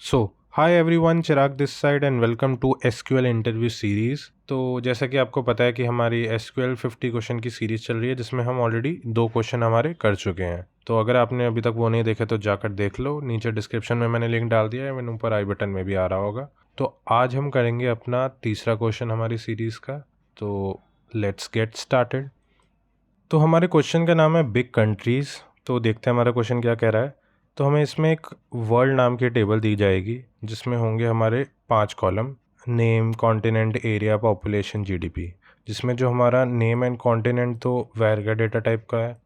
So hi everyone, Chirag this side and welcome to SQL interview series. तो जैसा कि आपको पता है कि हमारी एसक्यूएल 50 क्वेश्चन की सीरीज़ चल रही है, जिसमें हम ऑलरेडी 2 क्वेश्चन हमारे कर चुके हैं। तो अगर आपने अभी तक वो नहीं देखे तो जाकर देख लो, नीचे डिस्क्रिप्शन में मैंने लिंक डाल दिया है, एवं ऊपर आई बटन में भी आ रहा होगा। तो आज हम करेंगे अपना तीसरा क्वेश्चन हमारी सीरीज़ का। तो लेट्स गेट स्टार्टेड। तो हमारे क्वेश्चन का नाम है बिग कंट्रीज़। तो देखते हैं हमारा क्वेश्चन क्या कह रहा है। तो हमें इसमें एक वर्ल्ड नाम की टेबल दी जाएगी, जिसमें होंगे हमारे 5 column: name, continent, area, population, GDP. जिसमें जो हमारा नेम एंड कॉन्टिनेंट तो वायर का डेटा टाइप का है,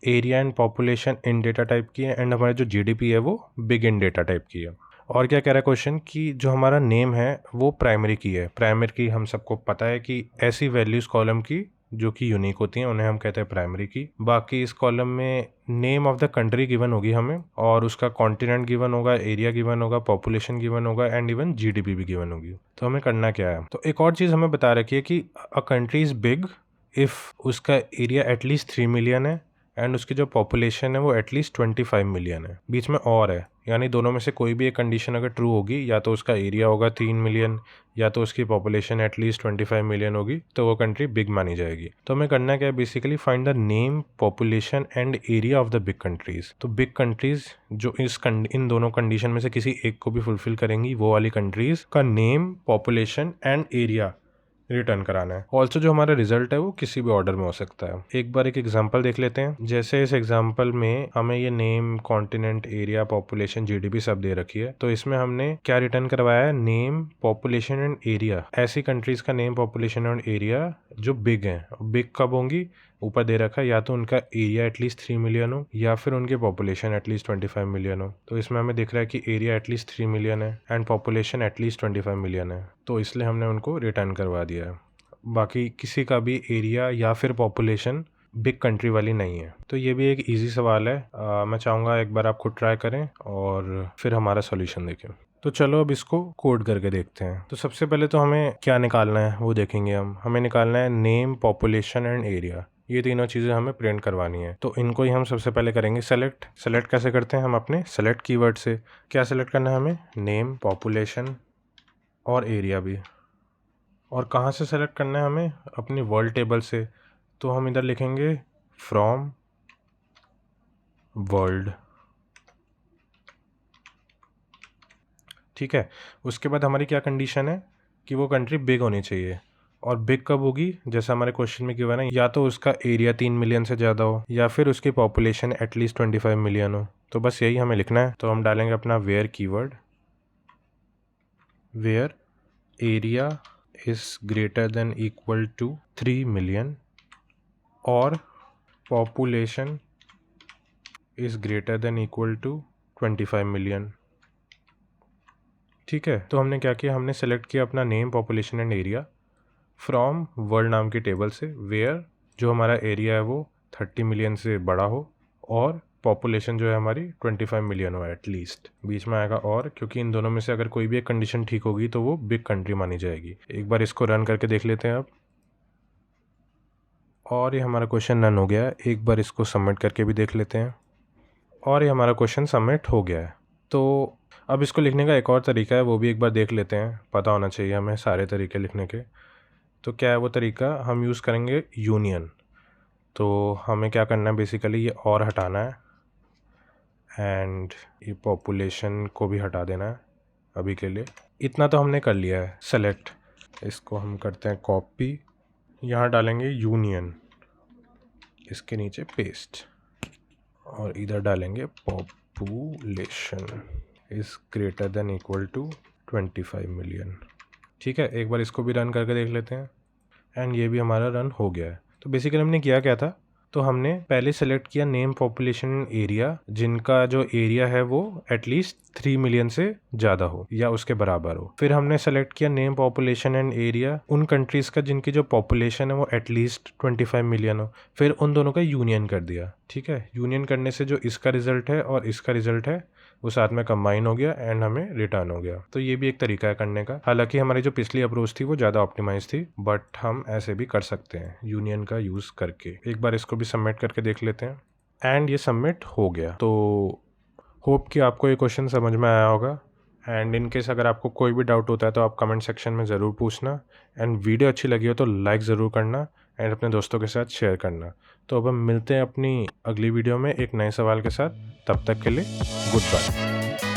area and population in data type की है, एंड हमारी जो जीडीपी है वो बिग इन डेटा टाइप की है। और क्या कह रहा है क्वेश्चन कि जो हमारा नेम है वो प्राइमरी की है। प्राइमरी की हम सबको पता है कि ऐसी वैल्यूज़ कॉलम की जो कि यूनिक होती हैं, उन्हें हम कहते हैं प्राइमरी की। बाकी इस कॉलम में name of the country given होगी हमें, और उसका कॉन्टिनेंट गिवन होगा, एरिया गिवन होगा, पॉपुलेशन गिवन होगा, एंड इवन जीडीपी भी गिवन होगी। तो हमें करना क्या है, तो एक और चीज़ हमें बता रखी है कि a country is big if उसका एरिया एटलीस्ट 3 मिलियन है एंड उसकी जो पॉपुलेशन है वो एटलीस्ट 25 मिलियन है। बीच में और है, यानी दोनों में से कोई भी एक कंडीशन अगर ट्रू होगी, या तो उसका एरिया होगा 3 मिलियन या तो उसकी पॉपुलेशन एटलीस्ट 25 मिलियन होगी, तो वो कंट्री बिग मानी जाएगी। तो हमें करना क्या है, basically find the name, population and area of the big countries. तो बिग कंट्रीज़ जो इन दोनों कंडीशन में से किसी एक को भी फुलफिल करेंगी, वो वाली कंट्रीज़ का name, population and area return कराना है। ऑल्सो जो हमारा रिजल्ट है वो किसी भी ऑर्डर में हो सकता है। एक बार एक एग्जांपल देख लेते हैं। जैसे इस एग्जांपल में हमें ये name, continent, area, population, GDP सब दे रखी है। तो इसमें हमने क्या रिटर्न करवाया है, नेम, पॉपुलेशन एंड एरिया। ऐसी कंट्रीज का नेम, पॉपुलेशन एंड एरिया जो बिग हैं। बिग कब होंगी, ऊपर दे रखा है, या तो उनका एरिया एटलीस्ट 3 मिलियन हो या फिर उनकी पॉपुलेशन एटलीस्ट 25 मिलियन हो। तो इसमें हमें दिख रहा है कि एरिया एटलीस्ट 3 मिलियन है एंड पॉपुलेशन एटलीस्ट 25 मिलियन है, तो इसलिए हमने उनको रिटर्न करवा दिया है। बाकी किसी का भी एरिया या फिर पॉपुलेशन बिग कंट्री वाली नहीं है। तो ये भी एक इजी सवाल है। मैं चाहूँगा एक बार आप खुद ट्राई करें और फिर हमारा सॉल्यूशन देखें। तो चलो अब इसको कोड करके देखते हैं। तो सबसे पहले तो हमें क्या निकालना है वो देखेंगे हम। हमें निकालना है नेम, पॉपुलेशन एंड एरिया। ये तीनों चीज़ें हमें प्रिंट करवानी है। तो इनको ही हम सबसे पहले करेंगे सेलेक्ट। सेलेक्ट कैसे करते हैं, हम अपने सेलेक्ट कीवर्ड से। क्या सेलेक्ट करना है हमें, नेम, पॉपुलेशन और एरिया भी। और कहाँ से सेलेक्ट करना है हमें, अपनी वर्ल्ड टेबल से। तो हम इधर लिखेंगे फ्रॉम वर्ल्ड। ठीक है। उसके बाद हमारी क्या कंडीशन है कि वो कंट्री बिग होनी चाहिए। और बिग कब होगी, जैसा हमारे क्वेश्चन में गिवन है, या तो उसका एरिया 3 मिलियन से ज़्यादा हो या फिर उसकी पॉपुलेशन एटलीस्ट 25 मिलियन हो। तो बस यही हमें लिखना है। तो हम डालेंगे अपना where keyword, where area is greater than equal to 3 million और population is greater than equal to 25 million. ठीक है। तो हमने क्या किया, हमने सेलेक्ट किया अपना name, population and area from world नाम की टेबल से, वेयर जो हमारा एरिया है वो 30 मिलियन से बड़ा हो और पॉपुलेशन जो है हमारी 25 मिलियन हो एटलीस्ट। बीच में आएगा और, क्योंकि इन दोनों में से अगर कोई भी एक कंडीशन ठीक होगी तो वो बिग कंट्री मानी जाएगी। एक बार इसको रन करके देख लेते हैं अब। और ये हमारा क्वेश्चन रन हो गया है। एक बार इसको सबमिट करके भी देख लेते हैं। और ये हमारा क्वेश्चन सबमिट हो गया है। तो अब इसको लिखने का एक और तरीका है, वो भी एक बार देख लेते हैं। पता होना चाहिए हमें सारे तरीके लिखने के। तो क्या है वो तरीका, हम यूज़ करेंगे यूनियन। तो हमें क्या करना है, बेसिकली ये और हटाना है एंड ये पॉपुलेशन को भी हटा देना है अभी के लिए। इतना तो हमने कर लिया है सेलेक्ट। इसको हम करते हैं कॉपी, यहाँ डालेंगे यूनियन, इसके नीचे पेस्ट, और इधर डालेंगे population is greater than equal to 25 million. ठीक है। एक बार इसको भी रन करके देख लेते हैं एंड ये भी हमारा रन हो गया है। तो बेसिकली हमने किया क्या था, तो हमने पहले सेलेक्ट किया नेम, पॉपुलेशन, एरिया जिनका जो एरिया है वो एटलीस्ट 3 मिलियन से ज़्यादा हो या उसके बराबर हो। फिर हमने सेलेक्ट किया नेम, पॉपुलेशन एंड एरिया उन कंट्रीज़ का जिनकी जो पॉपुलेशन है वो एटलीस्ट 25 मिलियन हो। फिर उन दोनों का यूनियन कर दिया। ठीक है। यूनियन करने से जो इसका रिजल्ट है और इसका रिजल्ट है वो साथ में कंबाइन हो गया एंड हमें रिटर्न हो गया। तो ये भी एक तरीका है करने का। हालांकि हमारी जो पिछली अप्रोच थी वो ज़्यादा ऑप्टिमाइज थी, बट हम ऐसे भी कर सकते हैं यूनियन का यूज़ करके। एक बार इसको भी सबमिट करके देख लेते हैं एंड ये सबमिट हो गया। तो होप कि आपको ये क्वेश्चन समझ में आया होगा एंड इन केस अगर आपको कोई भी डाउट होता है तो आप कमेंट सेक्शन में ज़रूर पूछना। एंड वीडियो अच्छी लगी हो तो लाइक ज़रूर करना एंड अपने दोस्तों के साथ शेयर करना। तो अब हम मिलते हैं अपनी अगली वीडियो में एक नए सवाल के साथ। तब तक के लिए गुड बाय।